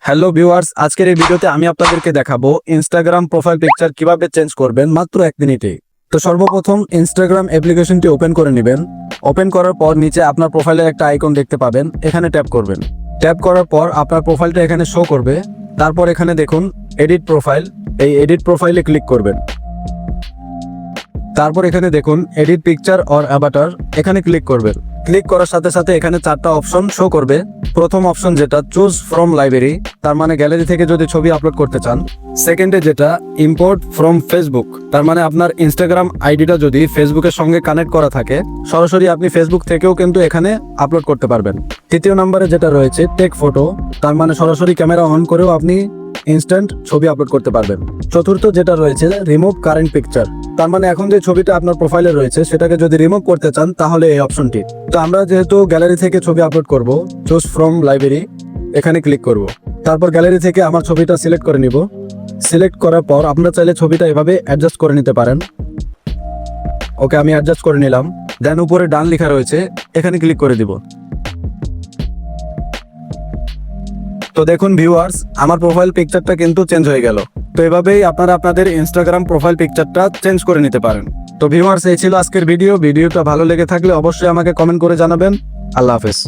Hello viewers, আজকের এই ভিডিওতে আমি আপনাদেরকে দেখাবো ইনস্টাগ্রাম প্রোফাইল পিকচার কিভাবে চেঞ্জ করবেন মাত্র 1 মিনিটে। তো সর্বপ্রথম ইনস্টাগ্রাম অ্যাপ্লিকেশনটি ওপেন করে নেবেন। ওপেন করার পর নিচে আপনার প্রোফাইলের একটা আইকন দেখতে পাবেন, এখানে ট্যাপ করবেন। ট্যাপ করার পর আপনার প্রোফাইলটা এখানে শো করবে। তারপর এখানে দেখুন এডিট প্রোফাইল, এই এডিট প্রোফাইলে ক্লিক করবেন। তারপর এখানে দেখুন এডিট পিকচার অর অ্যাভাটার, এখানে ক্লিক করবেন। ক্লিক করার সাথে সাথে এখানে 4টা অপশন শো করবে। প্রথম অপশন যেটা চুজ ফ্রম লাইব্রেরি, তার মানে গ্যালারি থেকে যদি ছবি আপলোড করতে চান। সেকেন্ডে যেটা ইম্পোর্ট ফ্রম ফেসবুক, তার মানে আপনার ইনস্টাগ্রাম আইডিটা যদি ফেসবুকের সঙ্গে কানেক্ট করা থাকে, সরাসরি আপনি ফেসবুক থেকেও কিন্তু এখানে আপলোড করতে পারবেন। তৃতীয় নম্বরে যেটা রয়েছে টেক ফটো, তার মানে সরাসরি ক্যামেরা অন করেও আপনি ইনস্ট্যান্ট ছবি আপলোড করতে পারবেন। চতুর্থ যেটা রয়েছে রিমুভ কারেন্ট পিকচার, তার মানে এখন যে ছবিটা আপনার প্রোফাইলে রয়েছে সেটাকে যদি রিমুভ করতে চান তাহলে এই অপশনটি। তো আমরা যেহেতু গ্যালারি থেকে ছবি আপলোড করব, চুজ ফ্রম লাইব্রেরি এখানে ক্লিক করব। তারপর গ্যালারি থেকে আমার ছবিটা সিলেক্ট করে নিব। সিলেক্ট করার পর আপনারা চাইলে ছবিটা এভাবে অ্যাডজাস্ট করে নিতে পারেন। ওকে, আমি অ্যাডজাস্ট করে নিলাম। দেন উপরে ডান লেখা রয়েছে, এখানে ক্লিক করে দিব। তো দেখুন ভিউয়ার্স, আমার প্রোফাইল পিকচারটা কিন্তু চেঞ্জ হয়ে গেল। তো এভাবেই আপনারা আপনাদের ইনস্টাগ্রাম প্রোফাইল পিকচারটা চেঞ্জ করে নিতে পারেন। তো ভিউয়ার্স, এই ছিল আজকের ভিডিওটা ভালো লেগে থাকলে অবশ্যই আমাকে কমেন্ট করে জানাবেন। আল্লাহ হাফেজ।